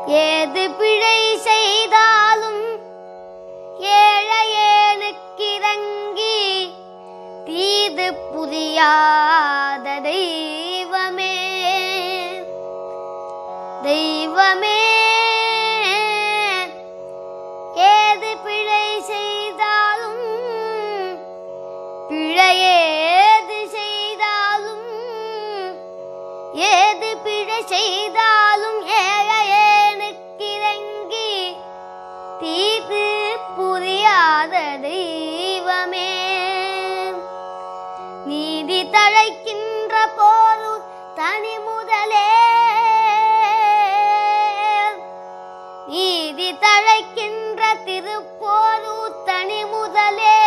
ஏது பிழை செய்தாலும் ஏழையேனுக்கிறங்கி தீது புரியாத தெய்வமே தெய்வமே. ஏது பிழை செய்தாலும் பிழையேது செய்தாலும் ஏது பிழை செய்தாலும் ஏழையேனுக்கிறங்கி தீது புரியாத தெய்வமே. நீதி தழைக்கின்ற போது தனி முதலே நீதி தழைக்கின்ற திருப்போரு தனி முதலே